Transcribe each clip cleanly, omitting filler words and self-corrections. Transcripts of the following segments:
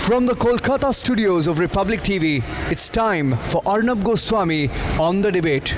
From the Kolkata studios of Republic TV, it's time for Arnab Goswami on the debate.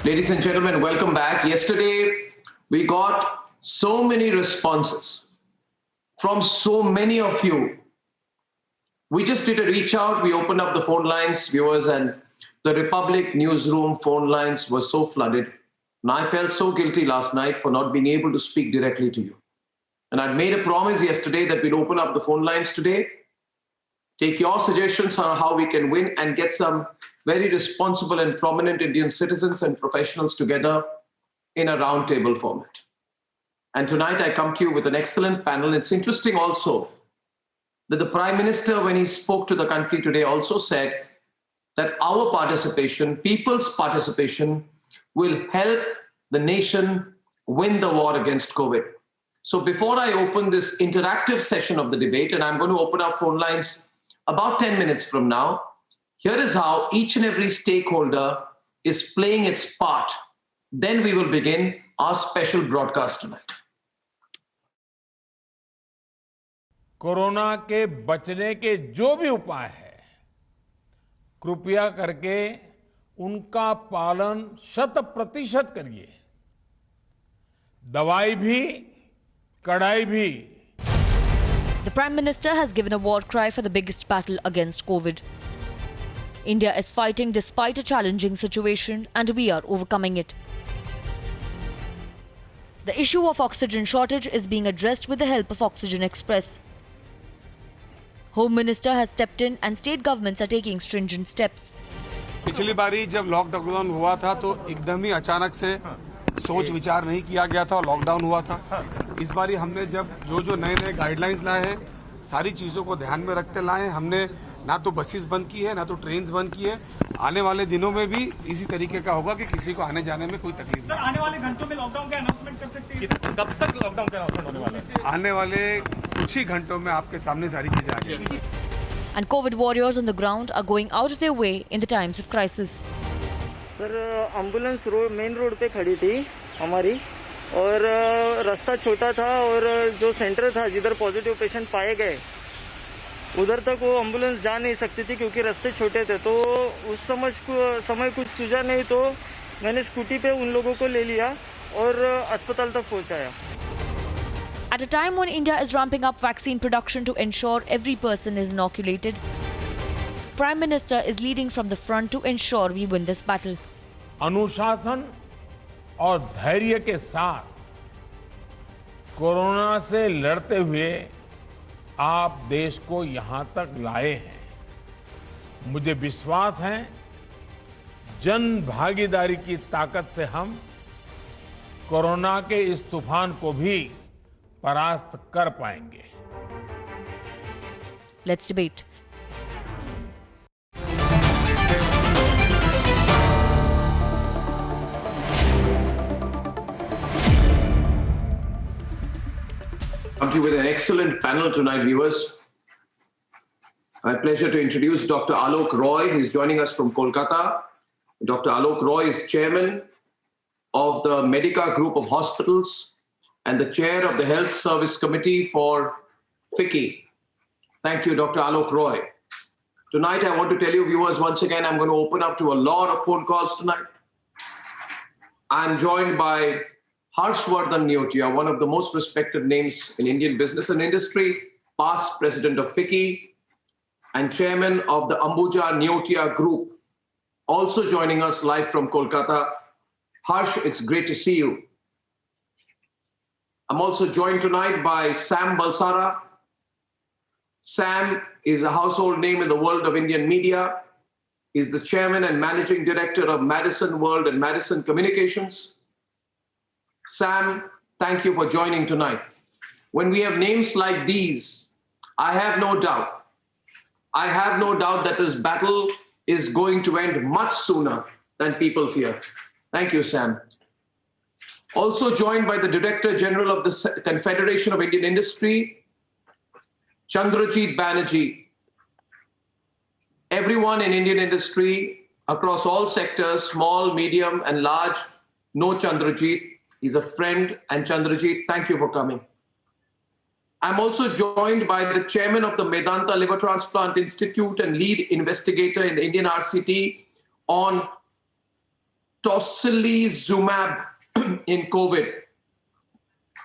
Ladies and gentlemen, welcome back. Yesterday, we got so many responses from so many of you. We just did a reach out. We opened up the phone lines, viewers, and the Republic newsroom phone lines were so flooded. And I felt so guilty last night for not being able to speak directly to you. And I'd made a promise yesterday that we'd open up the phone lines today, take your suggestions on how we can win and get some very responsible and prominent Indian citizens and professionals together in a roundtable format. And tonight I come to you with an excellent panel. It's interesting also that the Prime Minister, when he spoke to the country today, also said that our participation, people's participation, will help the nation win the war against COVID. So before I open this interactive session of the debate, and I'm going to open up phone lines about 10 minutes from now, here is how each and every stakeholder is playing its part. Then we will begin our special broadcast tonight. Corona के बचने के जो भी उपाय है, कृपया करके उनका पालन 100% करिए। दवाई भी, कड़ाई भी। The Prime Minister has given a war cry for the biggest battle against COVID. India is fighting despite a challenging situation and we are overcoming it. The issue of oxygen shortage is being addressed with the help of Oxygen Express. Home Minister has stepped in and state governments are taking stringent steps. पिछली बारी जब lockdown हुआ था तो एकदम ही अचानक से सोच विचार नहीं किया गया था और लॉकडाउन हुआ था। इस बारी हमने जब जो नए गाइडलाइंस लाए हैं, सारी चीजों को ध्यान में रखते लाए। हमने ना तो बसेस बंद की है, ना तो ट्रेन्स बंद की है। आने वाले दिनों में भी इसी तरीके का होगा कि किसी को आने जाने में कोई तकलीफ नहीं। आने वाले घंटों में लॉकडाउन का अनाउंसमेंट कर सकते हैं? कब तक लॉकडाउन का अनाउंसमेंट होने वाला है? आने वाले कुछ ही घंटों में आपके सामने सारी चीजें आ जाएंगी। And COVID warriors on the ground are going out of their way in the times of crisis. Sir, ambulance main road पे खड़ी थी हमारी और रास्ता छोटा था और जो सेंटर था जिधर पॉजिटिव पेशेंट पाए गए उधर तक वो एम्बुलेंस जा नहीं सकती थी क्योंकि रास्ते छोटे थे। तो उस समय कुछ सूझा नहीं तो मैंने स्कूटी पे उन लोगों को ले लिया और अस्पताल तक पहुंचाया। At a time when India is ramping up vaccine production to ensure every person is inoculated, Prime Minister is leading from the front to ensure we win this battle. अनुशासन और धैर्य के साथ कोरोना से लड़ते हुए आप देश को यहां तक लाए हैं। मुझे विश्वास है जन भागीदारी की ताकत से हम कोरोना के इस तूफान को भी परास्त कर पाएंगे। Let's debate. Come to you with an excellent panel tonight, viewers. My pleasure to introduce Dr. Alok Roy. He's joining us from Kolkata. Dr. Alok Roy is chairman of the Medica Group of Hospitals and the chair of the Health Service Committee for FICCI. Thank you, Dr. Alok Roy. Tonight, I want to tell you, viewers, once again, I'm going to open up to a lot of phone calls tonight. I'm joined by Harshvardhan Neotia, one of the most respected names in Indian business and industry, past president of FICCI and chairman of the Ambuja Neotia Group. Also joining us live from Kolkata. Harsh, it's great to see you. I'm also joined tonight by Sam Balsara. Sam is a household name in the world of Indian media. He's the chairman and managing director of Madison World and Madison Communications. Sam thank you for joining tonight. When we have names like these, I have no doubt that this battle is going to end much sooner than people fear. Thank you, Sam. Also joined by the Director General of the Confederation of Indian Industry, Chandrajit Banerjee. Everyone in Indian industry across all sectors, small, medium, and large, know Chandrajit. He's a friend, and Chandrajit, thank you for coming. I'm also joined by the chairman of the Medanta Liver Transplant Institute and lead investigator in the Indian RCT on tocilizumab in COVID,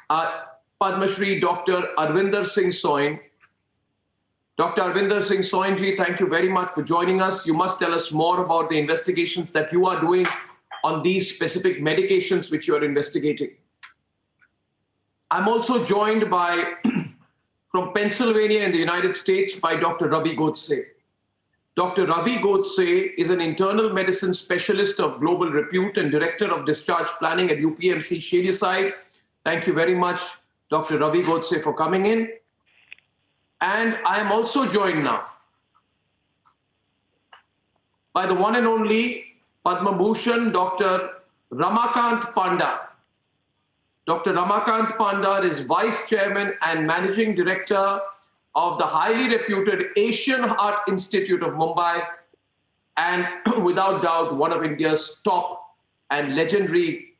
Padma Shri Dr. Arvinder Singh Soin. Dr. Arvinder Singh Soin ji, thank you very much for joining us. You must tell us more about the investigations that you are doing on these specific medications which you are investigating. I'm also joined by, from Pennsylvania in the United States, by Dr. Ravi Godse. Dr. Ravi Godse is an internal medicine specialist of global repute and director of discharge planning at UPMC Shadyside. Thank you very much, Dr. Ravi Godse, for coming in. And I am also joined now by the one and only Padma Bhushan, Dr. Ramakant Panda. Dr. Ramakant Panda is Vice Chairman and Managing Director of the highly reputed Asian Heart Institute of Mumbai, and without doubt, one of India's top and legendary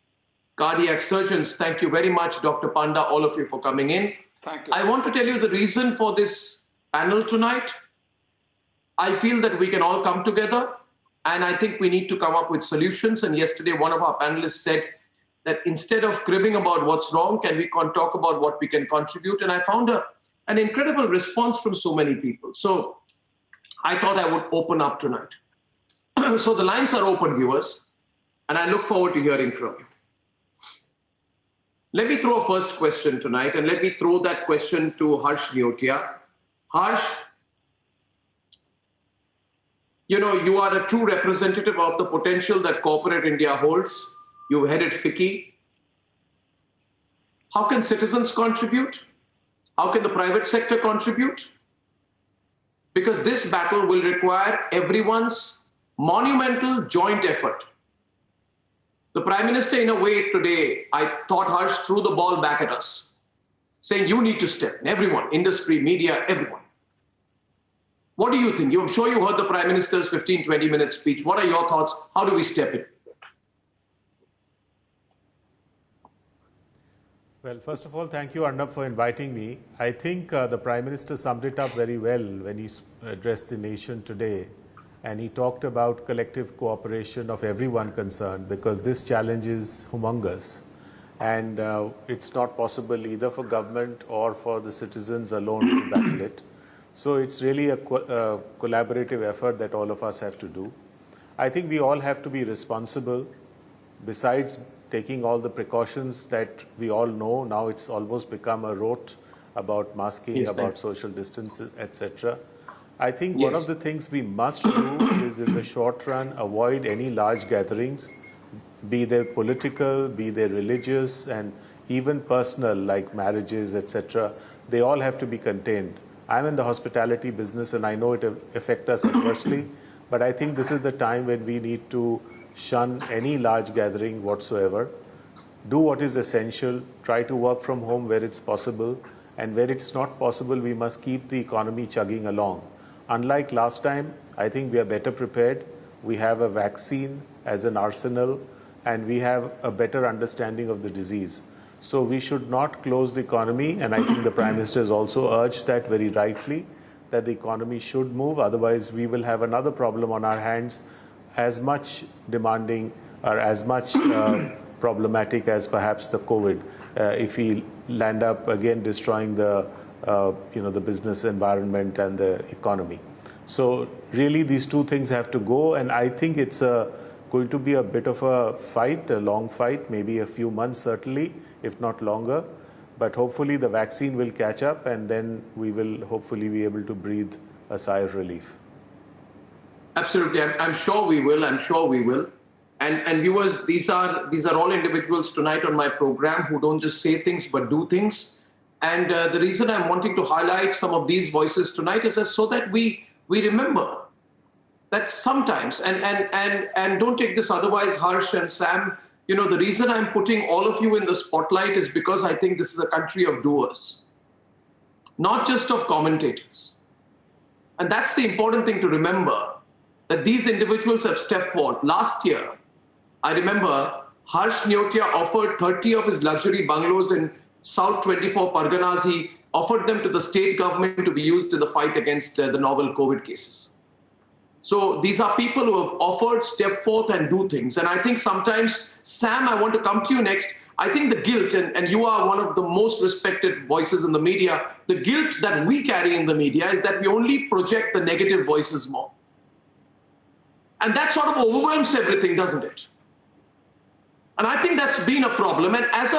cardiac surgeons. Thank you very much, Dr. Panda, all of you, for coming in. Thank you. I want to tell you the reason for this panel tonight. I feel that we can all come together, and I think we need to come up with solutions. And yesterday, one of our panelists said that instead of cribbing about what's wrong, can we talk about what we can contribute? And I found an incredible response from so many people. So I thought I would open up tonight. So the lines are open, viewers, and I look forward to hearing from you. Let me throw a first question tonight, and let me throw that question to Harsh Neotia. Harsh, you know, you are a true representative of the potential that corporate India holds. You headed FICCI. How can citizens contribute? How can the private sector contribute? Because this battle will require everyone's monumental joint effort. The Prime Minister, in a way today, I thought Harsh threw the ball back at us, saying you need to step in, everyone, industry, media, everyone. What do you think? I'm sure you heard the Prime Minister's 15, 20-minute speech. What are your thoughts? How do we step in? Well, first of all, thank you, Arnab, for inviting me. I think the Prime Minister summed it up very well when he addressed the nation today. And he talked about collective cooperation of everyone concerned, because this challenge is humongous. And it's not possible either for government or for the citizens alone to battle it. So it's really a collaborative effort that all of us have to do. I think we all have to be responsible. Besides taking all the precautions that we all know, now it's almost become a rote about masking, yes, about social distance, etc. I think one of the things we must do is, in the short run, avoid any large gatherings, be they political, be they religious, and even personal, like marriages, etc. They all have to be contained. I'm in the hospitality business, and I know it affects us adversely, but I think this is the time when we need to shun any large gathering whatsoever. Do what is essential, try to work from home where it's possible, and where it's not possible, we must keep the economy chugging along. Unlike last time, I think we are better prepared. We have a vaccine as an arsenal, and we have a better understanding of the disease. So we should not close the economy, and I think the Prime Minister has also urged that very rightly, that the economy should move. Otherwise, we will have another problem on our hands, as much demanding or as much problematic as perhaps the COVID, if we land up again destroying the the business environment and the economy. So really these two things have to go, and I think it's going to be a bit of a fight, a long fight, maybe a few months certainly, if not longer. But hopefully the vaccine will catch up, and then we will hopefully be able to breathe a sigh of relief. Absolutely. I'm sure we will. I'm sure we will. and viewers, these are all individuals tonight on my program who don't just say things but do things. And the reason I'm wanting to highlight some of these voices tonight is so that we remember that sometimes, and don't take this otherwise, Harsh and Sam, the reason I'm putting all of you in the spotlight is because I think this is a country of doers, not just of commentators. And that's the important thing to remember, that these individuals have stepped forward. Last year, I remember Harsh Nyotia offered 30 of his luxury bungalows in South 24 Parganas. He offered them to the state government to be used in the fight against the novel COVID cases. So these are people who have offered, step forth and do things. And I think sometimes, Sam, I want to come to you next. I think the guilt, and you are one of the most respected voices in the media, the guilt that we carry in the media is that we only project the negative voices more. And that sort of overwhelms everything, doesn't it? And I think that's been a problem. And as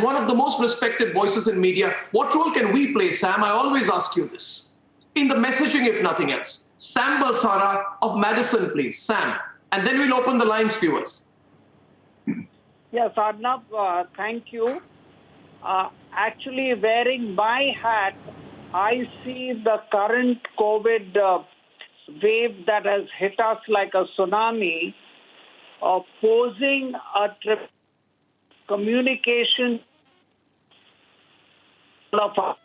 one of the most respected voices in media, what role can we play, Sam? I always ask you this. In the messaging, if nothing else. Sam Balsara of Madison, please. Sam. And then we'll open the lines, viewers. Yes, Arnab, thank you. Actually, wearing my hat, I see the current COVID wave that has hit us like a tsunami, posing a communication of,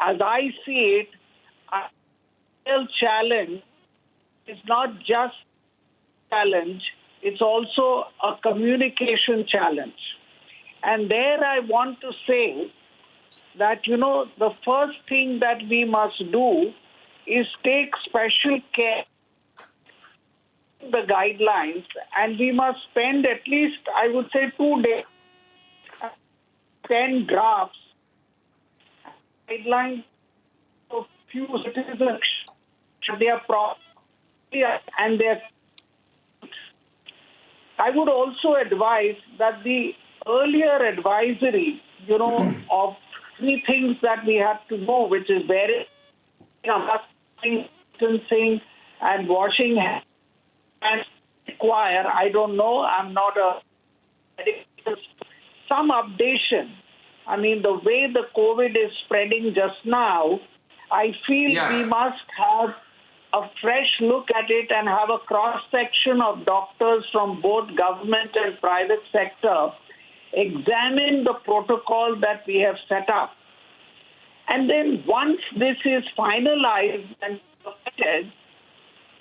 as I see it, a real challenge is not just challenge, it's also a communication challenge. And there I want to say that, the first thing that we must do is take special care of the guidelines, and we must spend at least, I would say, 2 days, 10 drafts, guidelines of few citizens, their property and their. I would also advise that the earlier advisory, of 3 things that we have to do, which is wearing a distancing and washing hands and require, I don't know, I'm not a some updation. I mean, the way the COVID is spreading just now, I feel we must have a fresh look at it and have a cross-section of doctors from both government and private sector examine the protocol that we have set up. And then once this is finalized and perfected,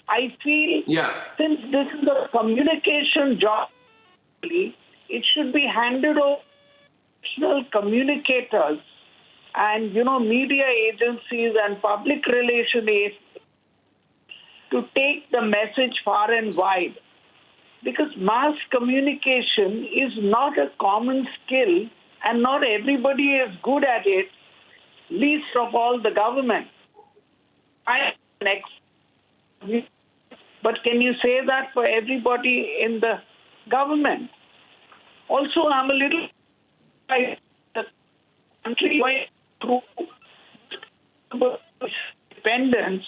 I feel since this is a communication job, it should be handed over to professional communicators and, media agencies and public relation agencies to take the message far and wide. Because mass communication is not a common skill and not everybody is good at it, least of all the government. But can you say that for everybody in the government? Also, I'm a little the country going through independence.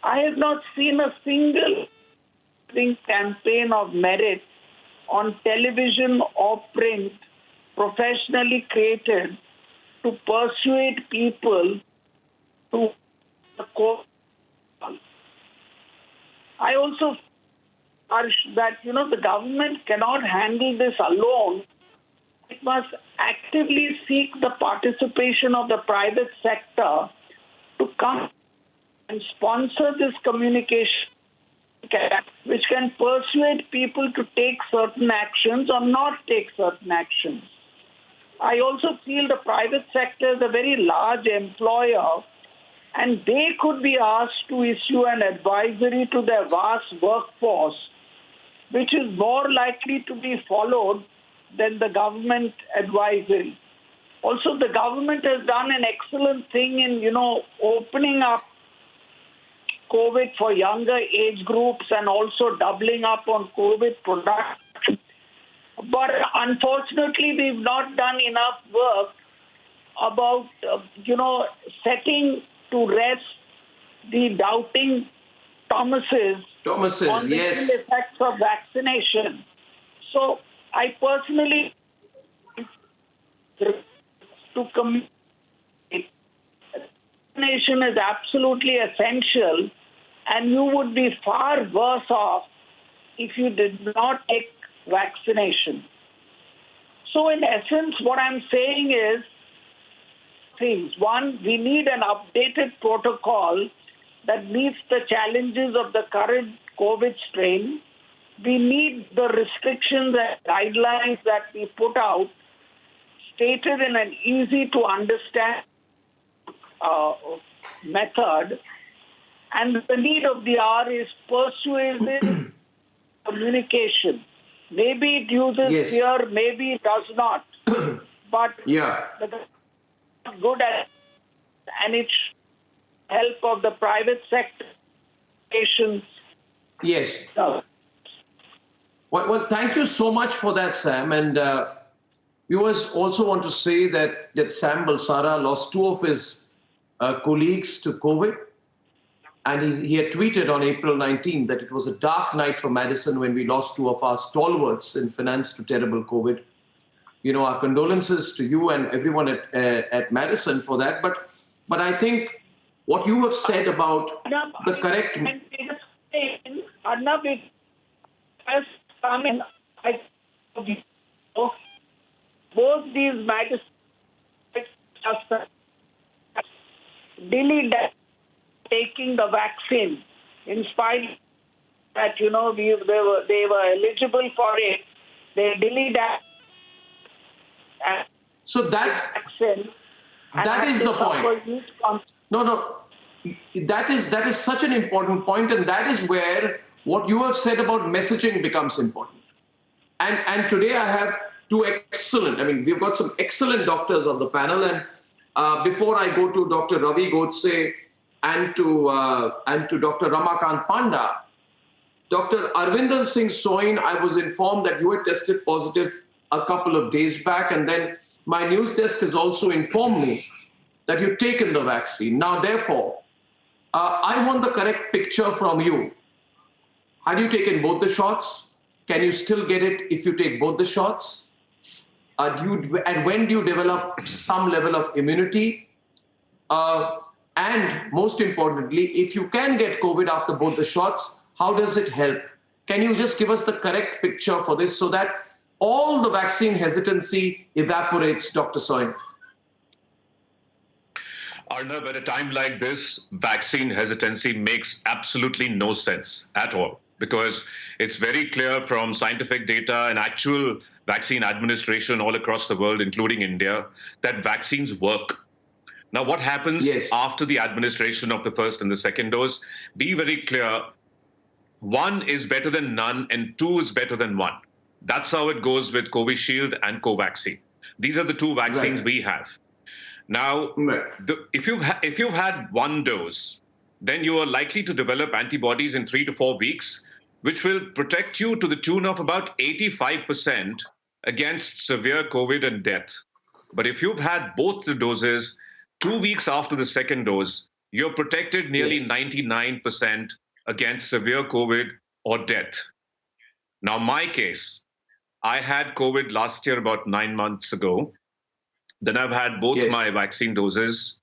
I have not seen a single campaign of merit on television or print professionally created to persuade people to the cause. I also urge that, the government cannot handle this alone. It must actively seek the participation of the private sector to come and sponsor this communication, which can persuade people to take certain actions or not take certain actions. I also feel the private sector is a very large employer, and they could be asked to issue an advisory to their vast workforce, which is more likely to be followed than the government advisory. Also, the government has done an excellent thing in, opening up COVID for younger age groups and also doubling up on COVID production. But unfortunately, we've not done enough work about, setting to rest the doubting Thomases on the ill effects of vaccination. So I personally to communicate. Vaccination is absolutely essential, and you would be far worse off if you did not take vaccination. So in essence, what I'm saying is things. One, we need an updated protocol that meets the challenges of the current COVID strain. We need the restrictions and guidelines that we put out stated in an easy to understand method. And the need of the hour is persuasive communication. Maybe it uses fear, maybe it does not. But the good at, and it's help of the private sector patients. Yes. Well, thank you so much for that, Sam. And viewers also want to say that Sam Balsara lost two of his colleagues to COVID. And he had tweeted on April 19 that it was a dark night for Madison when we lost two of our stalwarts in finance to terrible COVID. You know, our condolences to you and everyone at Madison for that. But I think what you have said about the correct... Arnab, it has come in... Both these magistrates delayed taking the vaccine, in spite that, you know, they were eligible for it. They delayed that. So that is the point. No. That is such an important point, and that is where what you have said about messaging becomes important. And today I have we've got some excellent doctors on the panel, and before I go to Dr. Ravi Godse and to Dr. Ramakant Panda, Dr. Arvinder Singh Soin, I was informed that you had tested positive a couple of days back, and then my news desk has also informed me that you've taken the vaccine. Now, therefore, I want the correct picture from you. Had you taken both the shots? Can you still get it if you take both the shots? And when do you develop some level of immunity? And most importantly, if you can get COVID after both the shots, how does it help? Can you just give us the correct picture for this so that all the vaccine hesitancy evaporates, Dr. Soin? Arnab, at a time like this, vaccine hesitancy makes absolutely no sense at all, because it's very clear from scientific data and actual vaccine administration all across the world, including India, that vaccines work. Now, what happens after the administration of the first and the second dose? Be very clear. 1 is better than none, and 2 is better than 1. That's how it goes with Covishield and Covaxin. These are the two vaccines we have. Now, if you've had 1 dose, then you are likely to develop antibodies in 3 to 4 weeks, which will protect you to the tune of about 85% against severe COVID and death. But if you've had both the doses 2 weeks after the second dose, you're protected nearly 99% against severe COVID or death. Now, my case, I had COVID last year about 9 months ago. Then I've had both my vaccine doses.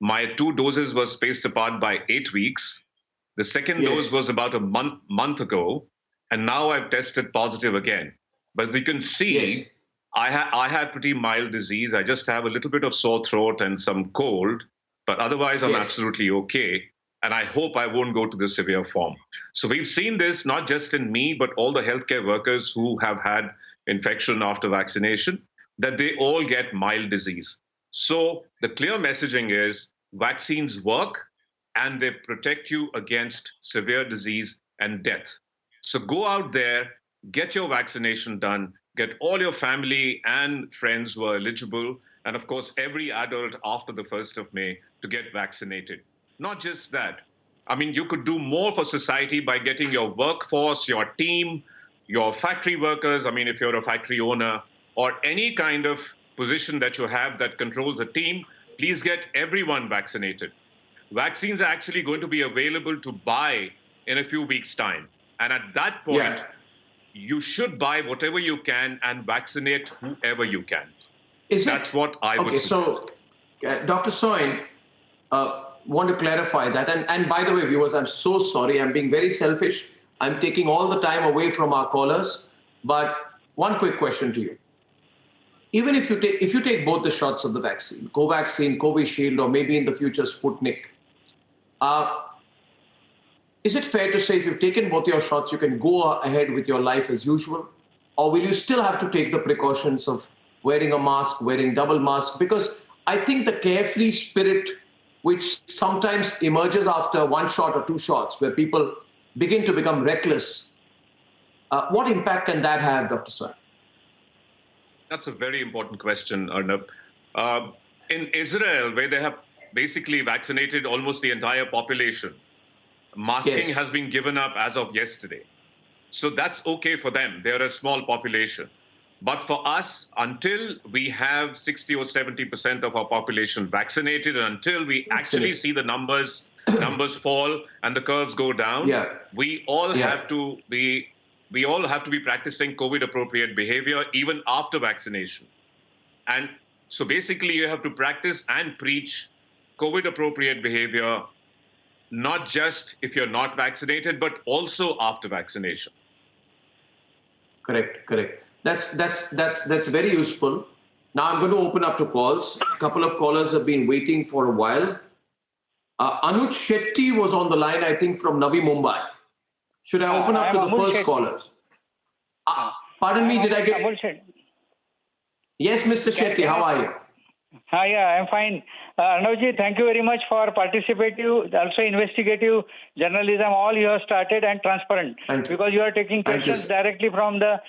My 2 doses were spaced apart by 8 weeks. The second dose was about a month ago, and now I've tested positive again. But as you can see, I had pretty mild disease. I just have a little bit of sore throat and some cold, but otherwise I'm absolutely okay. And I hope I won't go to the severe form. So we've seen this not just in me, but all the healthcare workers who have had infection after vaccination, that they all get mild disease. So the clear messaging is vaccines work and they protect you against severe disease and death. So go out there, get your vaccination done, get all your family and friends who are eligible, and of course, every adult after the 1st of May to get vaccinated. Not just that. I mean, you could do more for society by getting your workforce, your team, your factory workers. I mean, if you're a factory owner or any kind of position that you have that controls a team, please get everyone vaccinated. Vaccines are actually going to be available to buy in a few weeks' time. And at that point, you should buy whatever you can and vaccinate whoever you can. That's what I would suggest. So, Dr. Soin, want to clarify that. And by the way, viewers, I'm so sorry. I'm being very selfish. I'm taking all the time away from our callers. But one quick question to you. Even if you take both the shots of the vaccine, Covaxin, Covishield, or maybe in the future Sputnik, is it fair to say if you've taken both your shots, you can go ahead with your life as usual? Or will you still have to take the precautions of wearing a mask, wearing double mask? Because I think the carefree spirit, which sometimes emerges after one shot or two shots, where people begin to become reckless, what impact can that have, Dr. Soin? That's a very important question, Arnab. In Israel, where they have basically vaccinated almost the entire population, masking has been given up as of yesterday. So that's okay for them. They're a small population. But for us, until we have 60 or 70% of our population vaccinated, and until we actually see the numbers fall and the curves go down, we all have to be practicing COVID-appropriate behavior even after vaccination. And so basically you have to practice and preach COVID-appropriate behavior, not just if you're not vaccinated, but also after vaccination. Correct. That's very useful. Now I'm going to open up to calls. A couple of callers have been waiting for a while. Anuj Shetty was on the line, I think, from Navi Mumbai. Should I open up to the first callers? Pardon me, did I get... Yes, Mr. Shetty, how are you? Hi, I'm fine. Arnabji, thank you very much for participative, also investigative journalism. All you have started and transparent, because you are taking questions directly from the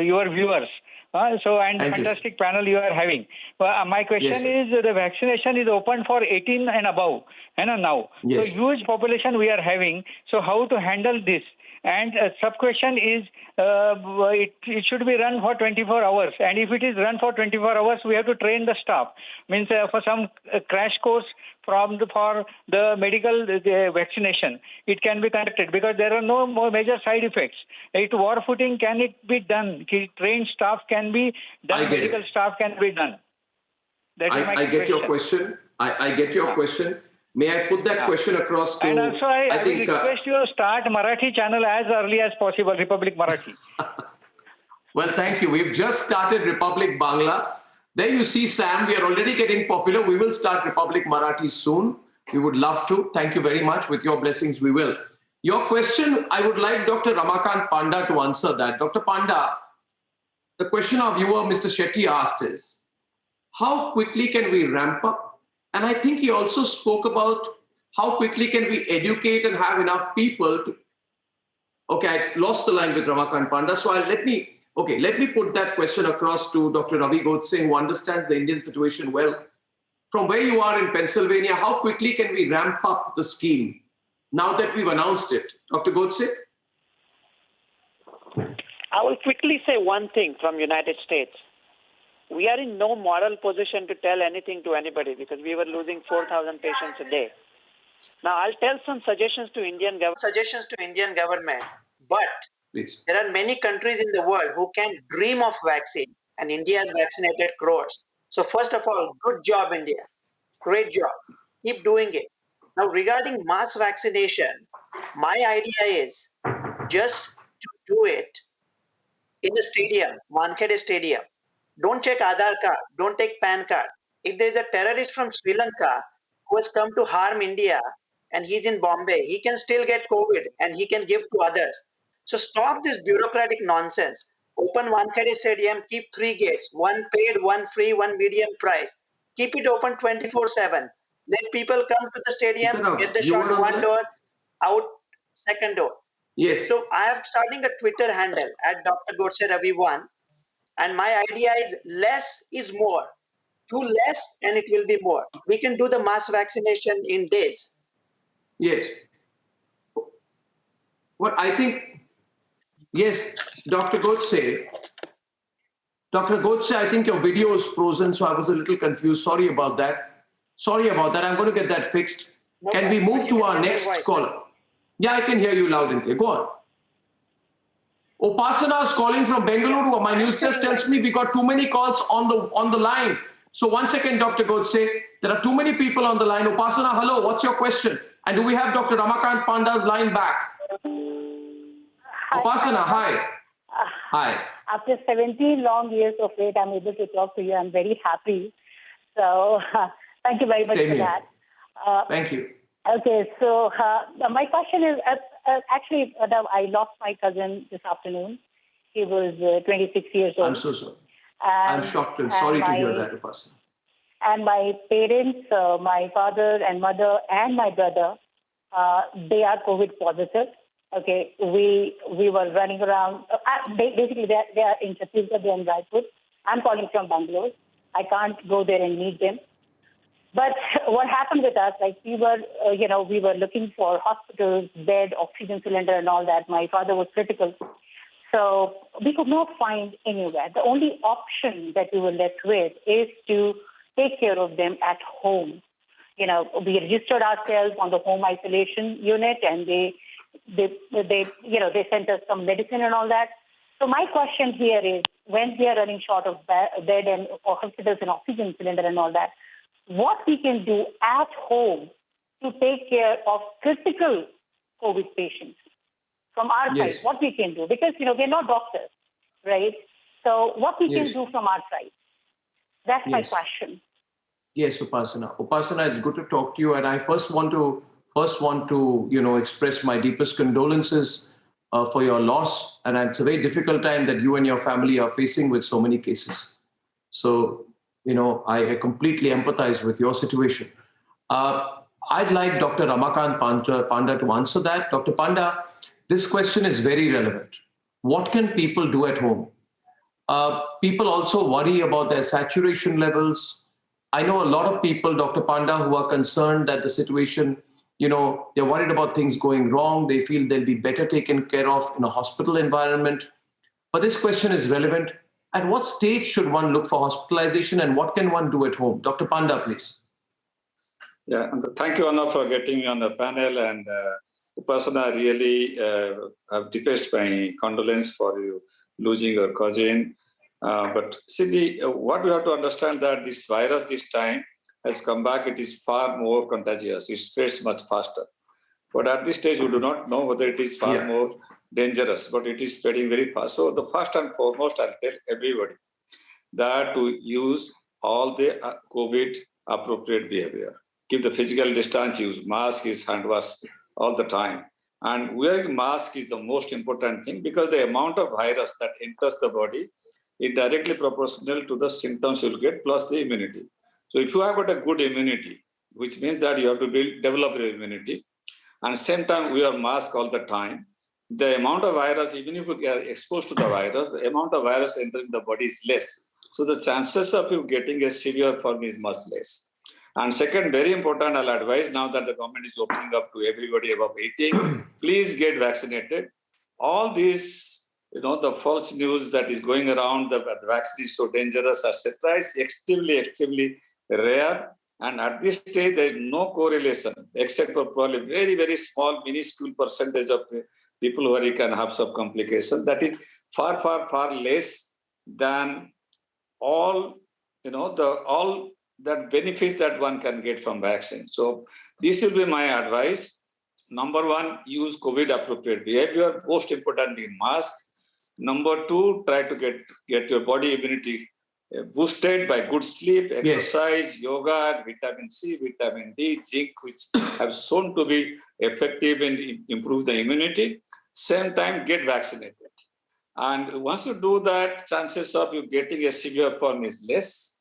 your viewers. Fantastic panel you are having. My question is, the vaccination is open for 18 and above, now. So huge population we are having. So how to handle this? And sub-question is, it should be run for 24 hours. And if it is run for 24 hours, we have to train the staff. Means for some crash course for the medical vaccination, it can be conducted because there are no more major side effects. At war footing, can it be done? Trained staff can be done, medical staff can be done. That is my get your question. I get your question. May I put that question across to... And also, I will request you to start Marathi channel as early as possible, Republic Marathi. Well, thank you. We've just started Republic Bangla. There you see, Sam, we are already getting popular. We will start Republic Marathi soon. We would love to. Thank you very much. With your blessings, we will. Your question, I would like Dr. Ramakant Panda to answer that. Dr. Panda, the question our viewer, Mr. Shetty, asked is, how quickly can we ramp up? And I think he also spoke about how quickly can we educate and have enough people to... Okay, I lost the line with Ramakant Panda. So let me put that question across to Dr. Ravi Godse, who understands the Indian situation well. From where you are in Pennsylvania, how quickly can we ramp up the scheme now that we've announced it? Dr. Godse? I will quickly say one thing from United States. We are in no moral position to tell anything to anybody because we were losing 4,000 patients a day. Now, I'll tell some suggestions to Indian government. But there are many countries in the world who can dream of vaccine, and India has vaccinated crores. So first of all, good job, India. Great job. Keep doing it. Now, regarding mass vaccination, my idea is just to do it in a stadium, Wankhede Stadium. Don't check Aadhaar card. Don't take PAN card. If there's a terrorist from Sri Lanka who has come to harm India and he's in Bombay, he can still get COVID and he can give to others. So stop this bureaucratic nonsense. Open Wankhede Stadium, keep 3 gates, one paid, one free, one medium price. Keep it open 24/7. Let people come to the stadium, get the shot one door, out second door. Yes. So I am starting a Twitter handle at Dr. Godse Ravi 1. And my idea is less is more. Do less and it will be more. We can do the mass vaccination in days. Yes. Well, I think, yes, Dr. Godse. Dr. Godse, I think your video is frozen, so I was a little confused. Sorry about that. I'm going to get that fixed. Can we move to our next caller? Yeah, I can hear you loud and clear. Go on. Upasana is calling from Bengaluru. My news just tells me we got too many calls on the line. So 1 second, Dr. Godse. There are too many people on the line. Upasana, hello. What's your question? And do we have Dr. Ramakant Panda's line back? Hi, Upasana, hi. Hi. After 17 long years of wait, I'm able to talk to you. I'm very happy. So thank you very much Same for here. that. Thank you. Okay, so my question is, actually, I lost my cousin this afternoon. He was 26 years old. I'm so sorry. I'm shocked and sorry to hear that, Upasana. And my parents, my father and mother and my brother, they are COVID positive. Okay, we were running around. Basically, they are in Chhattisgarh, they are in Raipur. I'm calling from Bangalore. I can't go there and meet them. But what happened with us, like we were looking for hospitals, bed, oxygen cylinder and all that. My father was critical. So we could not find anywhere. The only option that we were left with is to take care of them at home. We registered ourselves on the home isolation unit, and they sent us some medicine and all that. So my question here is, when we are running short of bed and hospitals and oxygen cylinder and all that, what we can do at home to take care of critical COVID patients from our side, what we can do, because, we're not doctors, right? So what we can do from our side, that's my question. Yes, Upasana. Upasana, it's good to talk to you. And I first want to express my deepest condolences for your loss. And it's a very difficult time that you and your family are facing with so many cases. So, I completely empathize with your situation. I'd like Dr. Ramakant Panda to answer that. Dr. Panda, this question is very relevant. What can people do at home? People also worry about their saturation levels. I know a lot of people, Dr. Panda, who are concerned that the situation, they're worried about things going wrong. They feel they'll be better taken care of in a hospital environment. But this question is relevant. At what stage should one look for hospitalization, and what can one do at home? Dr. Panda, please. Yeah, and thank you, Arnab, for getting me on the panel. And Upasana, really have deepest my condolence for you losing your cousin. But see, what we have to understand that this virus this time has come back. It is far more contagious. It spreads much faster. But at this stage, we do not know whether it is far more dangerous, but it is spreading very fast. So the first and foremost, I'll tell everybody that to use all the COVID appropriate behavior. Keep the physical distance, use mask, use hand wash all the time. And wearing mask is the most important thing, because the amount of virus that enters the body is directly proportional to the symptoms you'll get plus the immunity. So if you have got a good immunity, which means that you have to develop your immunity, and same time wear mask all the time, the amount of virus, even if you get exposed to the virus, the amount of virus entering the body is less. So the chances of you getting a severe form is much less. And second, very important, I'll advise now that the government is opening up to everybody above 18, please get vaccinated. All these, the false news that is going around, the vaccine is so dangerous, etc., is extremely rare. And at this stage, there is no correlation, except for probably very, very small, minuscule percentage of people where you can have some complication. That is far less than all, all that benefits that one can get from vaccine. So this will be my advice. Number one, use COVID appropriate behavior. Most importantly, mask. Number two, try to get your body immunity boosted by good sleep, exercise, yoga, vitamin C, vitamin D, zinc, which have shown to be effective in improve the immunity. Same time, get vaccinated. And once you do that, chances of you getting a severe form is less.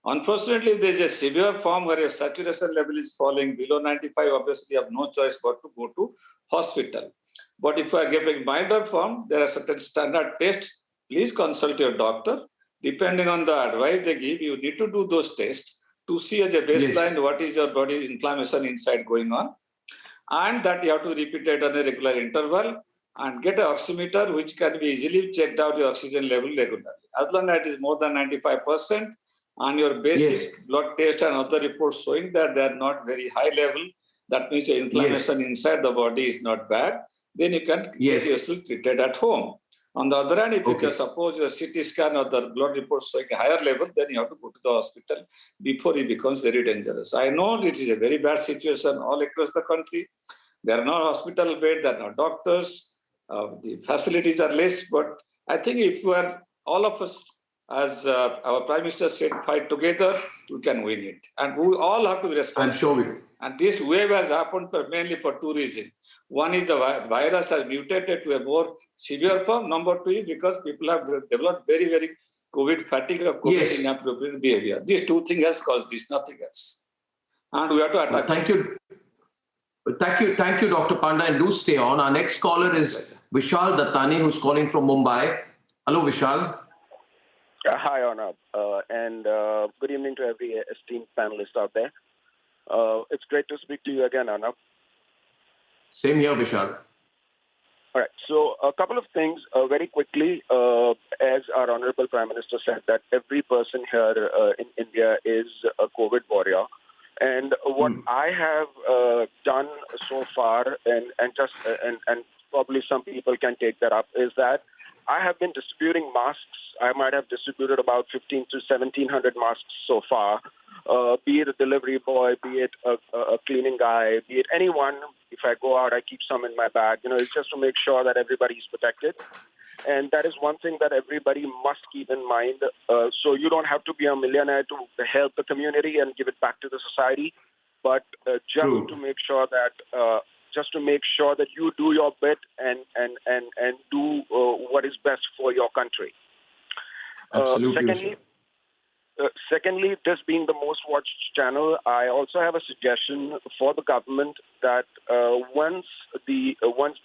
Unfortunately, if there is a severe form where your saturation level is falling below 95, obviously you have no choice but to go to hospital. But if you are getting milder form, there are certain standard tests. Please consult your doctor. Depending on the advice they give, you need to do those tests to see as a baseline what is your body inflammation inside going on. And that you have to repeat it on a regular interval and get an oximeter which can be easily checked out your oxygen level regularly. As long as it is more than 95%, and your basic blood test and other reports showing that they are not very high level, that means the inflammation inside the body is not bad, then you can get yourself treated at home. On the other hand, if suppose your CT scan or the blood report showing a higher level, then you have to go to the hospital before it becomes very dangerous. I know it is a very bad situation all across the country. There are no hospital beds, there are no doctors, the facilities are less, but I think if we are, all of us, as our Prime Minister said, fight together, we can win it. And we all have to be responsible. I'm sure we do. And this wave has happened mainly for two reasons. One is the virus has mutated to a more severe form. Number two is because people have developed very, very COVID fatigue or COVID inappropriate behavior. These two things has caused this, nothing else. And we have to attack. Thank you. Thank you, Dr. Panda, and do stay on. Our next caller is Vishal Dattani, who's calling from Mumbai. Hello, Vishal. Hi, Arnab, and good evening to every esteemed panelist out there. It's great to speak to you again, Arnab. Same here, Vishal. All right, so a couple of things very quickly. As our Honorable Prime Minister said, that every person here in India is a COVID warrior. And what I have done so far, and probably some people can take that up, is that I have been distributing masks. I might have distributed about 15 to 1,700 masks so far, be it a delivery boy, be it a cleaning guy, be it anyone. If I go out, I keep some in my bag. It's just to make sure that everybody is protected. And that is one thing that everybody must keep in mind. So you don't have to be a millionaire to help the community and give it back to the society, but just to make sure that you do your bit and do what is best for your country. Absolutely. Secondly, this being the most watched channel, I also have a suggestion for the government that once the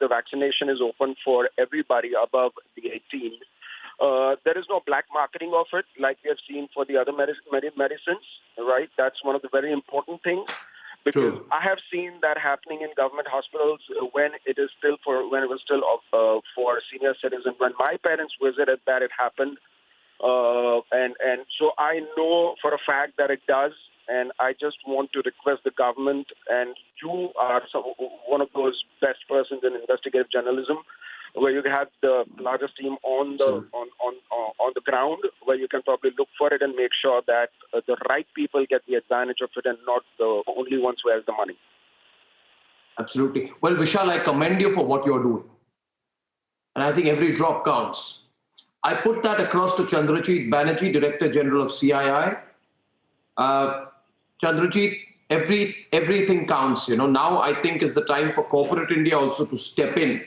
vaccination is open for everybody above the 18, there is no black marketing of it like we have seen for the other medicines, right? That's one of the very important things. Because I have seen that happening in government hospitals when it was still for senior citizens. When my parents visited, that it happened. And so I know for a fact that it does, and I just want to request the government, and you are one of those best persons in investigative journalism, where you have the largest team on the ground, where you can probably look for it and make sure that the right people get the advantage of it and not the only ones who have the money. Absolutely. Well, Vishal, I commend you for what you're doing. And I think every drop counts. I put that across to Chandrajit Banerjee, Director General of CII. Chandrajit, everything counts. Now I think is the time for corporate India also to step in.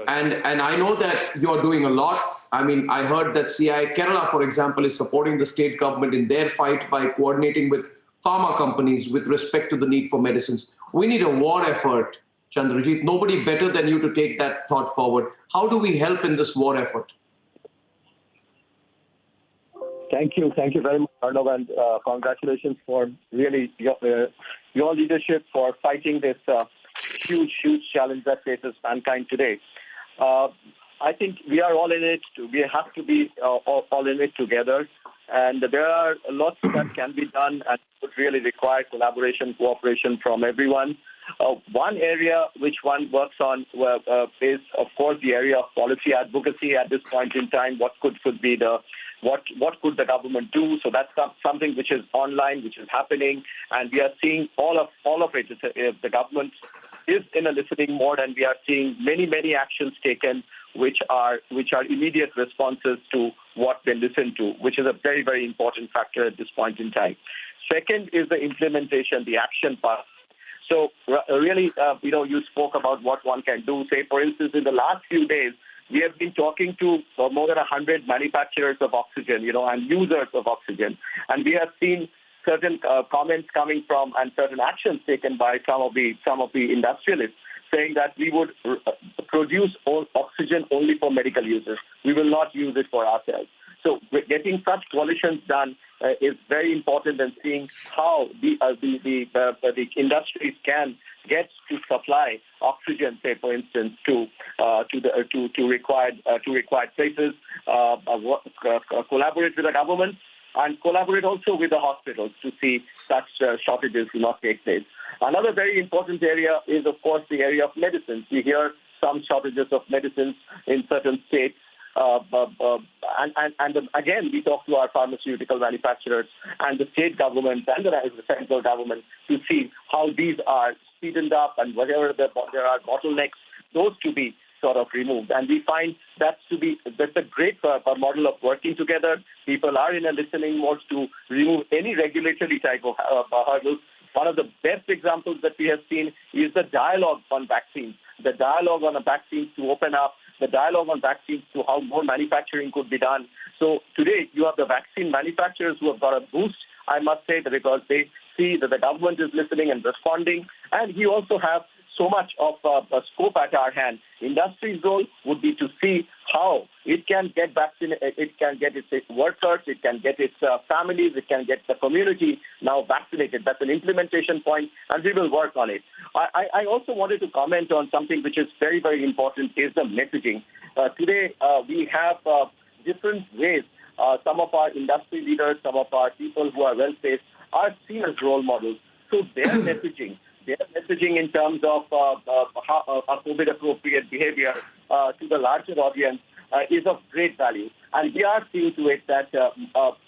And I know that you're doing a lot. I mean, I heard that CII Kerala, for example, is supporting the state government in their fight by coordinating with pharma companies with respect to the need for medicines. We need a war effort, Chandrajit. Nobody better than you to take that thought forward. How do we help in this war effort? Thank you very much, Arnab, and congratulations for really your leadership for fighting this huge challenge that faces mankind today. I think we are all in it. We have to be all in it together, and there are lots that can be done and would really require collaboration, cooperation from everyone. One area which one works on is, of course, the area of policy advocacy at this point in time. What could be what could the government do? So that's something which is online, which is happening, and we are seeing all of it. The government is in a listening mode, and we are seeing many actions taken, which are immediate responses to what they listen to, which is a very, very important factor at this point in time. Second is the implementation, the action part. So really, you spoke about what one can do. Say, for instance, in the last few days, we have been talking to more than 100 manufacturers of oxygen, and users of oxygen. And we have seen certain comments coming from and certain actions taken by some of the industrialists saying that we would produce oxygen only for medical users. We will not use it for ourselves. So getting such coalitions done is very important, and seeing how the industries can get to supply oxygen, say for instance, to required places, collaborate with the government, and collaborate also with the hospitals to see such shortages do not take place. Another very important area is, of course, the area of medicines. We hear some shortages of medicines in certain states. And again, we talk to our pharmaceutical manufacturers and the state governments and the central government to see how these are speeded up and whatever there are bottlenecks, those to be sort of removed. And we find that's a great model of working together. People are in a listening mode to remove any regulatory type of hurdles. One of the best examples that we have seen is the dialogue on vaccines. The dialogue on the vaccines to open up, the dialogue on vaccines to how more manufacturing could be done. So today you have the vaccine manufacturers who have got a boost, I must say, because they see that the government is listening and responding. And we also have so much of a scope at our hand. Industry's role would be to see how it can get vaccinated, it can get its workers, it can get its families, it can get the community now vaccinated. That's an implementation point, and we will work on it. I also wanted to comment on something which is very, very important, is the messaging. Today, we have different ways. Some of our industry leaders, some of our people who are well-placed are seen as role models. So their messaging in terms of COVID-appropriate behavior to the larger audience is of great value. And we are seeing to it that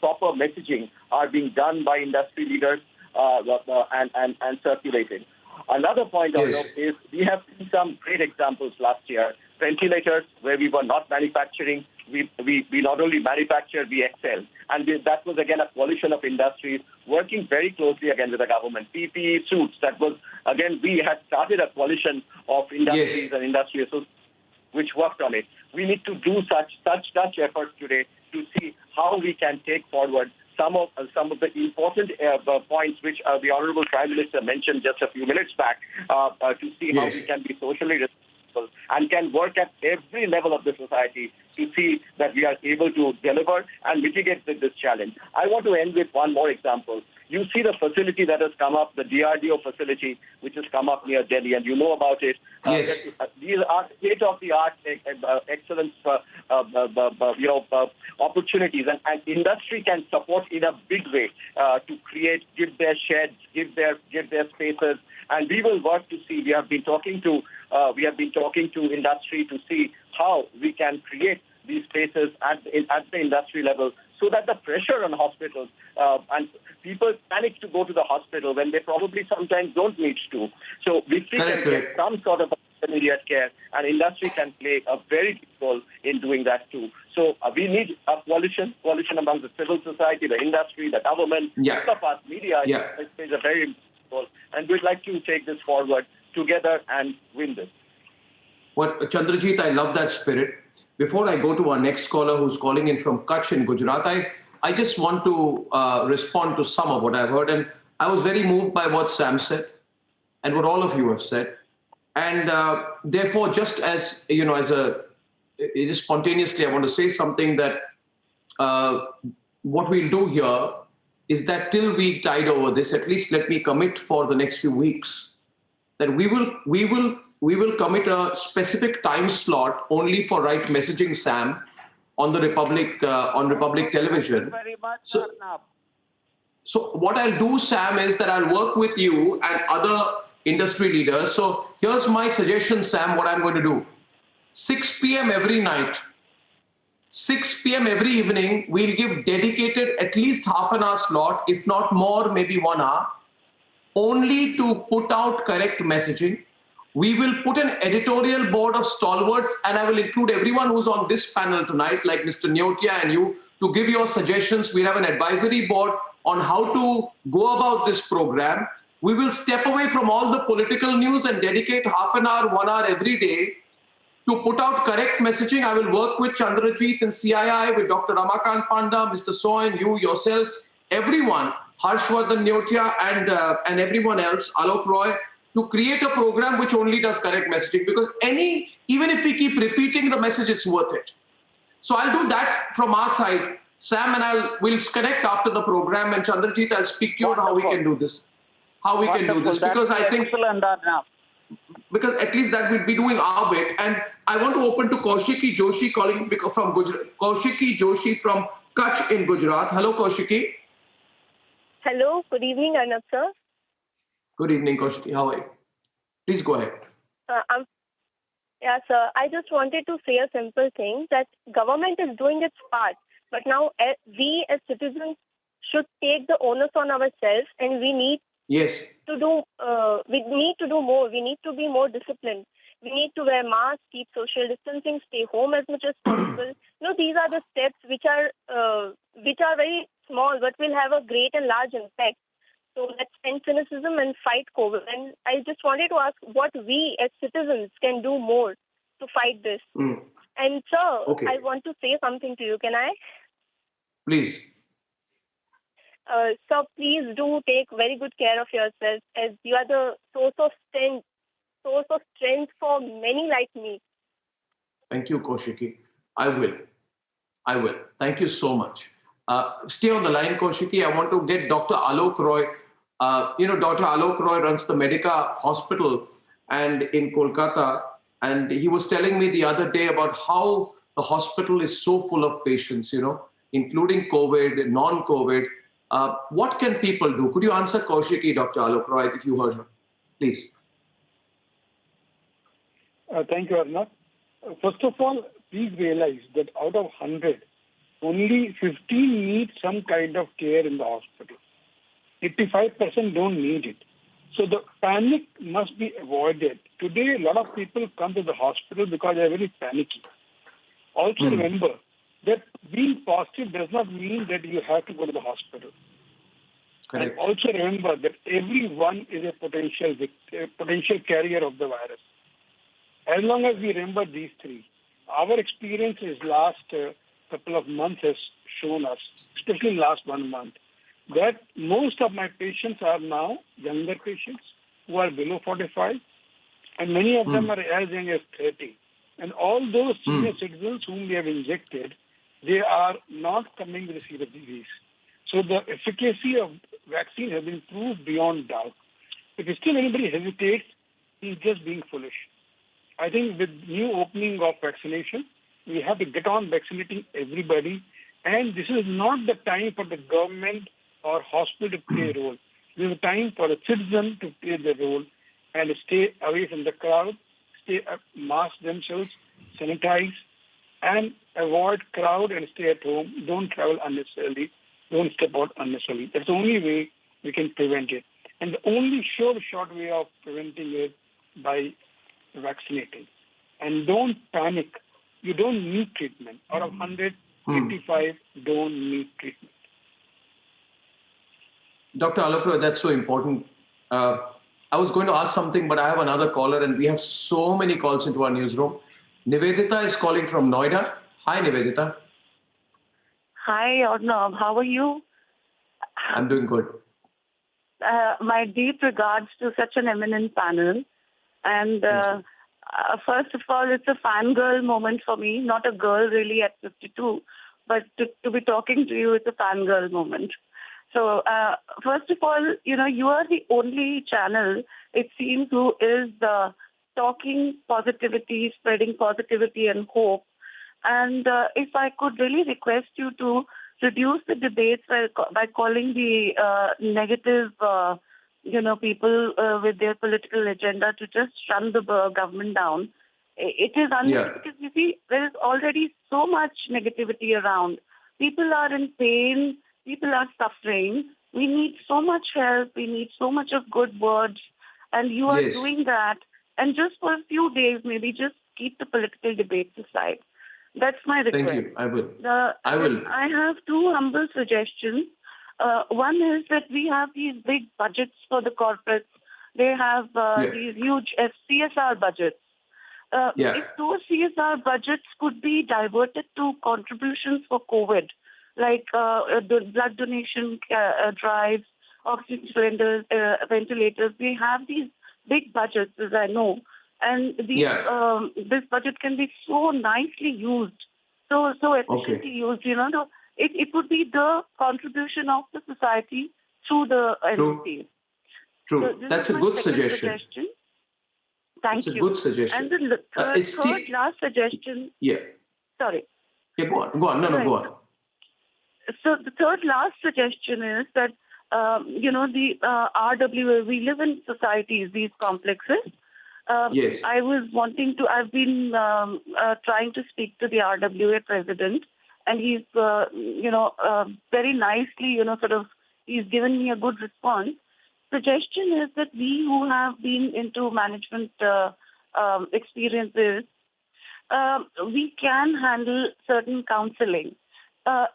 proper messaging are being done by industry leaders and circulated. Another point also is we have seen some great examples last year. Ventilators, where we were not manufacturing, we not only manufactured, we excelled. And that was, again, a coalition of industries working very closely, again, with the government. PPE suits, that was, again, we had started a coalition of industries and industry associations which worked on it. We need to do such efforts today to see how we can take forward some of the important points which the Honorable Prime Minister mentioned just a few minutes back to see how we can be socially responsible and can work at every level of the society to see that we are able to deliver and mitigate this challenge. I want to end with one more example. You see the facility that has come up, the DRDO facility, which has come up near Delhi, and you know about it. These are state-of-the-art excellence, opportunities, and industry can support in a big way to give their sheds, give their spaces, and we will work to see. We have been talking to industry to see how we can create these spaces at the industry level, so that the pressure on hospitals and people panic to go to the hospital when they probably sometimes don't need to. So if we can get some sort of immediate care, and industry can play a very big role in doing that too. So we need a coalition among the civil society, the industry, the government, all of us, media, plays a very important role. And we'd like to take this forward together and win this. Well, Chandrajit, I love that spirit. Before I go to our next caller who's calling in from Kutch in Gujarat, I just want to respond to some of what I've heard. And I was very moved by what Sam said and what all of you have said. And therefore, just as, spontaneously, I want to say something that what we'll do here is that till we tide over this, at least let me commit for the next few weeks that we will commit a specific time slot only for right messaging, Sam, on the Republic television. Thank you very much, Arnab. So what I'll do, Sam, is that I'll work with you and other industry leaders. So here's my suggestion, Sam, what I'm going to do. 6 p.m. every night, 6 p.m. every evening, we'll give dedicated at least half an hour slot, if not more, maybe 1 hour, only to put out correct messaging. We will put an editorial board of stalwarts, and I will include everyone who's on this panel tonight, like Mr. Neotia and you, to give your suggestions. We'll have an advisory board on how to go about this program. We will step away from all the political news and dedicate half an hour, 1 hour every day to put out correct messaging. I will work with Chandrajit and CII, with Dr. Ramakant Panda, Mr. Soin, you, yourself, everyone, Harshvardhan Neotia and everyone else, Alok Roy, to create a program which only does correct messaging, because even if we keep repeating the message, it's worth it. So I'll do that from our side. Sam and we'll connect after the program, and Chandrajit, I'll speak to you on how we can do this. Because I think, because at least that we'll be doing our bit. And I want to open to Kaushiki Joshi calling from Gujarat. Kaushiki Joshi from Kutch in Gujarat. Hello, Kaushiki. Hello, good evening, Arnab sir. Good evening, Kaushiki. How are you? Please go ahead. Yeah, sir. I just wanted to say a simple thing that government is doing its part, but now we as citizens should take the onus on ourselves, and we need Yes. to do. We need to do more. We need to be more disciplined. We need to wear masks, keep social distancing, stay home as much as possible. These are the steps which are very small, but will have a great and large impact. So let's end cynicism and fight COVID. And I just wanted to ask what we as citizens can do more to fight this. And sir, Okay. I want to say something to you. Can I? Please. So please do take very good care of yourself, as you are the source of strength for many like me. Thank you, Kaushiki. I will. Thank you so much. Stay on the line, Kaushiki. I want to get Dr. Alok Roy. Dr. Alok Roy runs the Medica Hospital and in Kolkata. And he was telling me the other day about how the hospital is so full of patients, including COVID, non-COVID. What can people do? Could you answer Kaushiki, Dr. Alok Roy, if you heard her? Please. Thank you, Arnab. First of all, please realize that out of 100, only 15 need some kind of care in the hospital. 85% don't need it. So the panic must be avoided. Today, a lot of people come to the hospital because they're very panicky. Also remember that being positive does not mean that you have to go to the hospital. Correct. And also remember that everyone is a potential carrier of the virus. As long as we remember these three, our experience is last couple of months has shown us, especially last 1 month, that most of my patients are now younger patients who are below 45, and many of them are as young as 30. And all those senior citizens whom we have injected, they are not coming with a serious disease. So the efficacy of vaccine has been proved beyond doubt. If still anybody hesitates, he's just being foolish. I think with new opening of vaccination, we have to get on vaccinating everybody. And this is not the time for the government or hospital to play a role. This is a time for the citizen to play the role and stay away from the crowd, mask themselves, sanitize, and avoid crowd and stay at home. Don't travel unnecessarily. Don't step out unnecessarily. That's the only way we can prevent it. And the only short way of preventing it by vaccinating. And don't panic. You don't need treatment. Out of 100, 85 don't need treatment. Dr. Alok Roy, that's so important. I was going to ask something, but I have another caller, and we have so many calls into our newsroom. Nivedita is calling from Noida. Hi, Nivedita. Hi, Arnab. How are you? I'm doing good. My deep regards to such an eminent panel. And first of all, it's a fangirl moment for me. Not a girl really at 52, but to be talking to you, it's a fangirl moment. So first of all, you are the only channel, it seems, who is talking positivity, spreading positivity and hope. And if I could really request you to reduce the debates by calling the negative, people with their political agenda to just run the government down. It is because you see, there is already so much negativity around. People are in pain. People are suffering. We need so much help. We need so much of good words. And you are doing that. And just for a few days, maybe just keep the political debates aside. That's my request. Thank you. I will. I have two humble suggestions. One is that we have these big budgets for the corporates. They have these huge CSR budgets. If those CSR budgets could be diverted to contributions for COVID, like the blood donation drives, oxygen cylinders, ventilators, we have these big budgets, as I know. And this budget can be so nicely used, so efficiently used. It would be the contribution of the society through the entities. True. So that's a good suggestion. Thank you. It's a good suggestion. And the third last suggestion. Yeah. Sorry. Yeah, go on. No, go on. So the third last suggestion is that, the RWA, we live in societies, these complexes. Yes. I've been trying to speak to the RWA president, and he's, very nicely, he's given me a good response. Suggestion is that we who have been into management experiences, we can handle certain counseling. There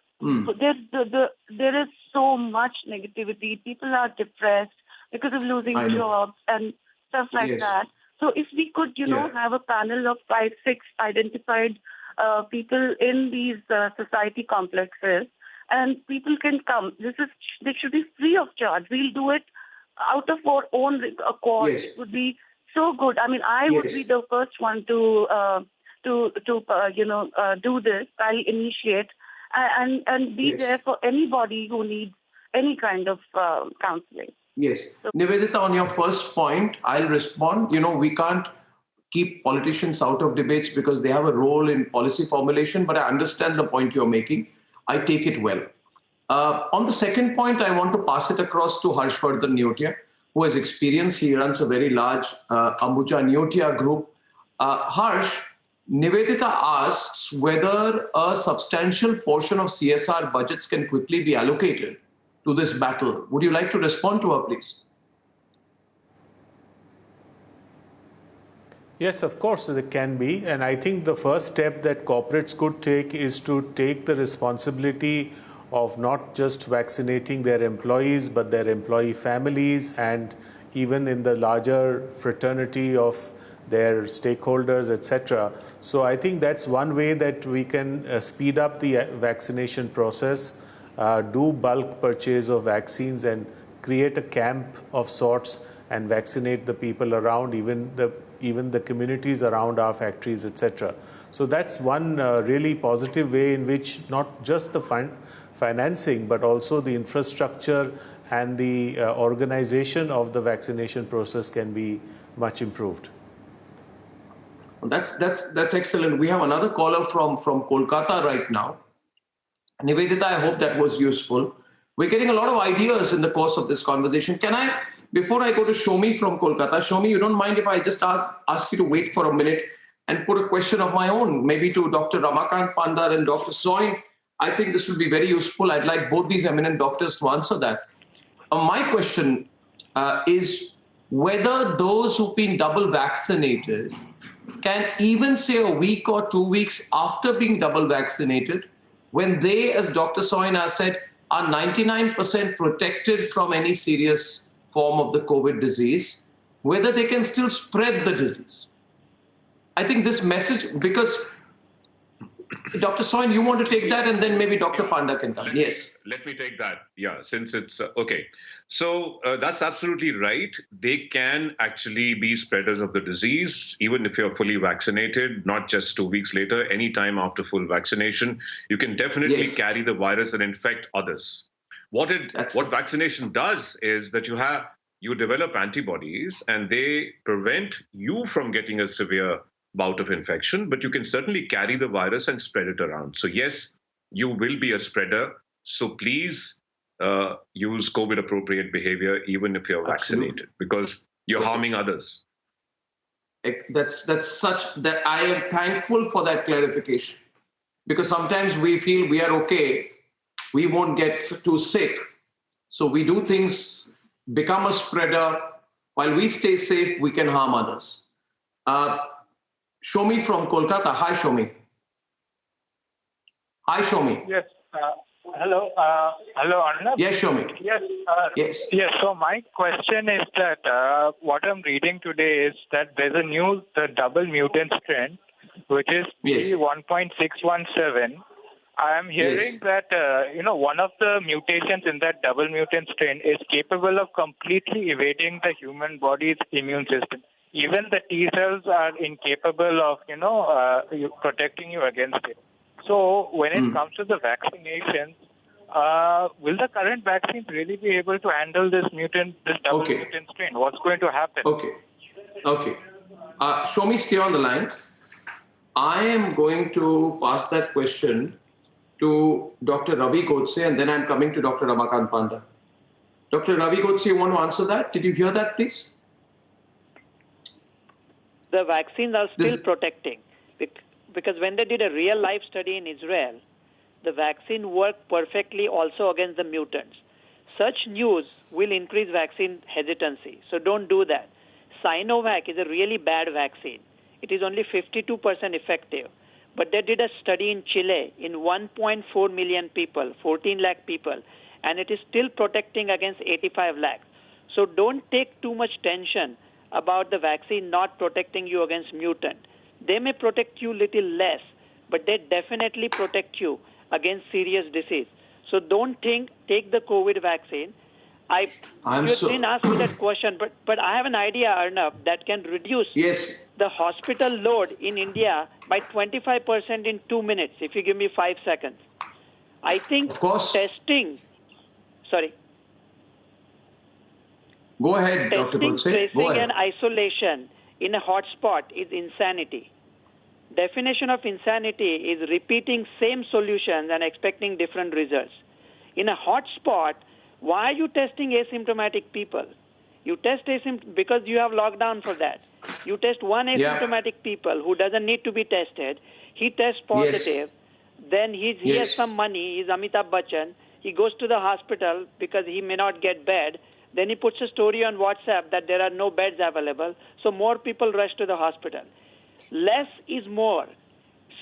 is so much negativity. People are depressed because of losing jobs and stuff like that. So if we could, have a panel of 5, 6 identified people in these society complexes, and people can come. They should be free of charge. We'll do it out of our own accord. It would be so good. I mean, I would be the first one to do this. I'll initiate and be there for anybody who needs any kind of counseling. Yes. Nivedita, on your first point, I'll respond. We can't keep politicians out of debates because they have a role in policy formulation, but I understand the point you're making. I take it well. On the second point, I want to pass it across to Harshvardhan Neotia, who has experience. He runs a very large Ambuja Neotia group. Harsh, Nivedita asks whether a substantial portion of CSR budgets can quickly be allocated to this battle. Would you like to respond to her, please? Yes, of course, there can be. And I think the first step that corporates could take is to take the responsibility of not just vaccinating their employees, but their employee families, and even in the larger fraternity of their stakeholders, etc. So I think that's one way that we can speed up the vaccination process, do bulk purchase of vaccines and create a camp of sorts and vaccinate the people around, even the communities around our factories, etc. So that's one really positive way in which not just the financing, but also the infrastructure and the organization of the vaccination process can be much improved. That's excellent. We have another caller from Kolkata right now. Nivedita, I hope that was useful. We're getting a lot of ideas in the course of this conversation. Can I, before I go to Shomi from Kolkata, Shomi, you don't mind if I just ask you to wait for a minute and put a question of my own, maybe to Dr. Ramakant Pandar and Dr. Soin? I think this will be very useful. I'd like both these eminent doctors to answer that. My question is whether those who've been double vaccinated can even say a week or 2 weeks after being double vaccinated, when they, as Dr. Soina said, are 99% protected from any serious form of the COVID disease, whether they can still spread the disease. I think this message, because Dr. Soin, you want to take that, and then maybe Dr. Panda can come. Yes. Let me take that. Yeah, since it's okay. So that's absolutely right. They can actually be spreaders of the disease, even if you're fully vaccinated, not just 2 weeks later, any time after full vaccination. You can definitely carry the virus and infect others. What vaccination does is that you develop antibodies, and they prevent you from getting a severe bout of infection, but you can certainly carry the virus and spread it around. So yes, you will be a spreader. So please use COVID appropriate behavior even if you're vaccinated, because you're harming others. That's such that I am thankful for that clarification, because sometimes we feel we are okay, we won't get too sick. So we do things, become a spreader. While we stay safe, we can harm others. Shomi from Kolkata. Hi, Shomi. Hi, Shomi. Yes. Hello. Hello, Arnab. Yes, Shomi. Yes. Yes. So my question is that what I'm reading today is that there's the double mutant strain, which is B1.617. I am hearing that one of the mutations in that double mutant strain is capable of completely evading the human body's immune system. Even the T cells are incapable of, protecting you against it. So when it comes to the vaccinations, will the current vaccines really be able to handle this double mutant strain? What's going to happen? Okay. Shomi, stay on the line. I am going to pass that question to Dr. Ravi Godse, and then I'm coming to Dr. Ramakant Panda. Dr. Ravi Godse, you want to answer that? Did you hear that, please? the vaccines are still protecting. Because when they did a real life study in Israel, the vaccine worked perfectly also against the mutants. Such news will increase vaccine hesitancy. So don't do that. Sinovac is a really bad vaccine. It is only 52% effective. But they did a study in Chile in 1.4 million people, 14 lakh people, and it is still protecting against 85 lakhs. So don't take too much tension about the vaccine not protecting you against mutant. They may protect you little less, but they definitely protect you against serious disease. So don't take the COVID vaccine. You didn't ask me that question, but I have an idea, Arnab, that can reduce the hospital load in India by 25% in 2 minutes, if you give me 5 seconds. I think testing... Sorry. Go ahead, Dr. Goswami. Go ahead. And isolation in a hotspot is insanity. Definition of insanity is repeating same solutions and expecting different results. In a hotspot, why are you testing asymptomatic people? You test because you have lockdown for that. You test one asymptomatic people who doesn't need to be tested. He tests positive. Then he has some money. He's Amitabh Bachchan. He goes to the hospital because he may not get bed. Then he puts a story on WhatsApp that there are no beds available. So more people rush to the hospital. Less is more.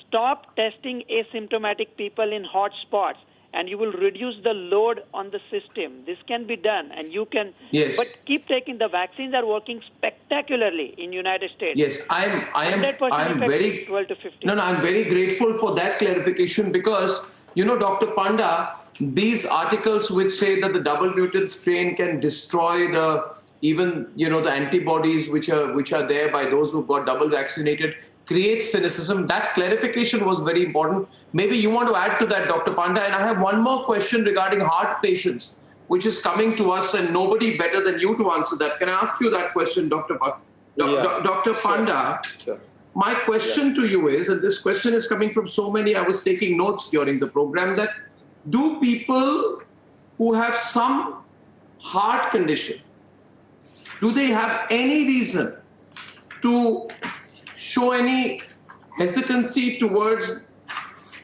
Stop testing asymptomatic people in hot spots, and you will reduce the load on the system. This can be done, and you can. But keep taking. The vaccines are working spectacularly in United States. Yes, I am very 12 to 15. No, I'm very grateful for that clarification because Dr. Panda, these articles which say that the double mutant strain can destroy the antibodies which are there by those who got double vaccinated creates cynicism. That clarification was very important. Maybe you want to add to that, Dr. Panda. And I have one more question regarding heart patients, which is coming to us, and nobody better than you to answer that. Can I ask you that question, Dr. Panda? Sure. My question to you is, and this question is coming from so many, I was taking notes during the program, that do people who have some heart condition, do they have any reason to show any hesitancy towards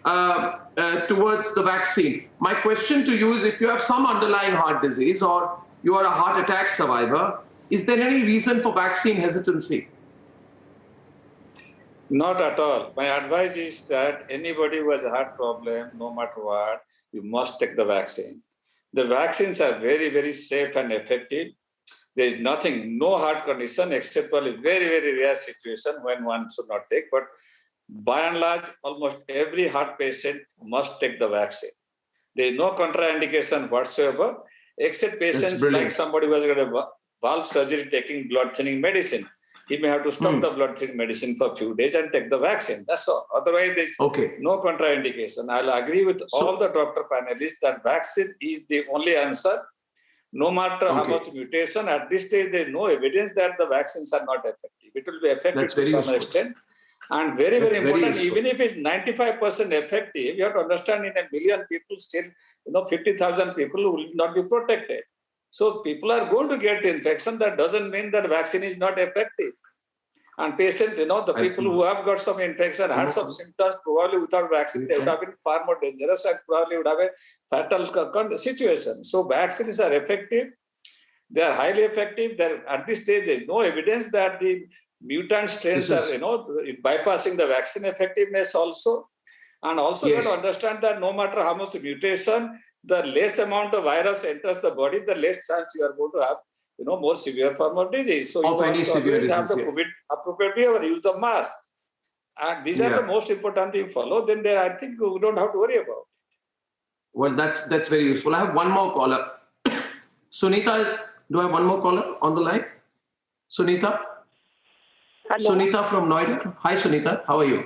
the vaccine? My question to you is, if you have some underlying heart disease or you are a heart attack survivor, is there any reason for vaccine hesitancy? Not at all. My advice is that anybody who has a heart problem, no matter what, you must take the vaccine. The vaccines are very, very safe and effective. There is no heart condition except for a very, very rare situation when one should not take. But by and large, almost every heart patient must take the vaccine. There is no contraindication whatsoever, except patients like somebody who has got a valve surgery taking blood thinning medicine. He may have to stop the blood thinning medicine for a few days and take the vaccine. That's all. Otherwise, there is no contraindication. I'll agree with all the doctor panelists that vaccine is the only answer. No matter how much mutation, at this stage, there is no evidence that the vaccines are not effective. It will be effective to some extent. And very, very important, even if it's 95% effective, you have to understand in a million people still, 50,000 people will not be protected. So people are going to get infection. That doesn't mean that vaccine is not effective. And patients, the people who have got some infection, had some symptoms, probably without vaccine, they would have been far more dangerous and probably would have a fatal situation. So vaccines are effective. They are highly effective. At this stage, there is no evidence that the mutant strains are, bypassing the vaccine effectiveness also. And also you have to understand that no matter how much mutation, the less amount of virus enters the body, the less chance you are going to have more severe form of disease. So you must always have the COVID appropriate behavior, use the mask. And these are the most important thing follow. Then I think we don't have to worry about it. Well, that's very useful. I have one more caller. Sunita, do I have one more caller on the line? Sunita? Hello. Sunita from Noida. Hi, Sunita. How are you?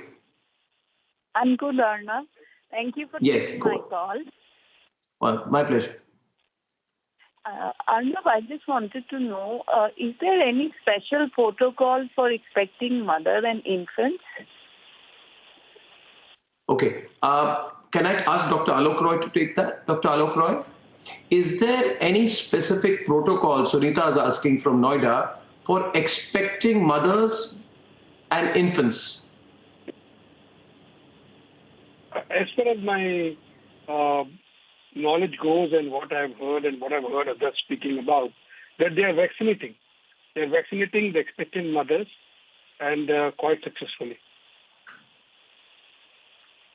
I'm good, Arnab. Thank you for taking my call. Well, my pleasure. Arnab, I just wanted to know, is there any special protocol for expecting mother and infants? Okay. Can I ask Dr. Alok Roy to take that? Dr. Alok Roy, is there any specific protocol, Sunita is asking from Noida, for expecting mothers and infants? As far as my knowledge goes and what I've heard others speaking about, that they are vaccinating. They're vaccinating the expectant mothers and quite successfully.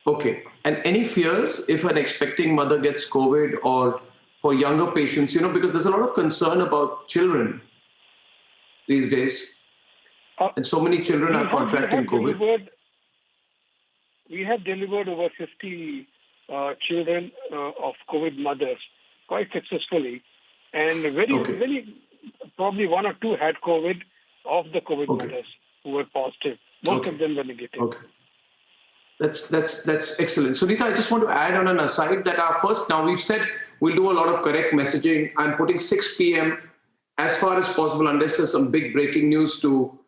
Okay. And any fears if an expecting mother gets COVID, or for younger patients, because there's a lot of concern about children these days. And so many children are contracting COVID. We have delivered over 50 children of COVID mothers quite successfully. And very, probably one or two had COVID of the COVID mothers who were positive. Most of them were negative. Okay. That's excellent. Sunita, I just want to add on an aside that now we've said we'll do a lot of correct messaging. I'm putting 6 p.m. as far as possible, unless there's some big breaking news to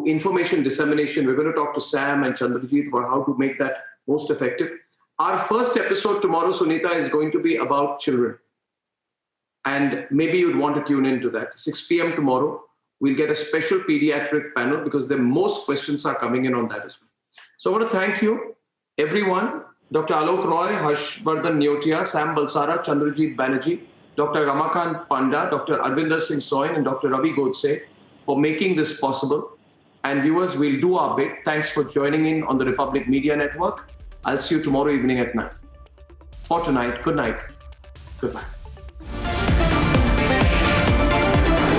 information dissemination. We're going to talk to Sam and Chandrajit about how to make that most effective. Our first episode tomorrow, Sunita, is going to be about children. And maybe you'd want to tune into that. 6 p.m. tomorrow, we'll get a special pediatric panel because the most questions are coming in on that as well. So I want to thank you, everyone, Dr. Alok Roy, Harshvardhan Neotia, Sam Balsara, Chandrajit Banerjee, Dr. Ramakant Panda, Dr. Arvinder Singh Soin, and Dr. Ravi Godse for making this possible. And viewers, we'll do our bit. Thanks for joining in on the Republic Media Network. I'll see you tomorrow evening at 9. For tonight, good night. Good night.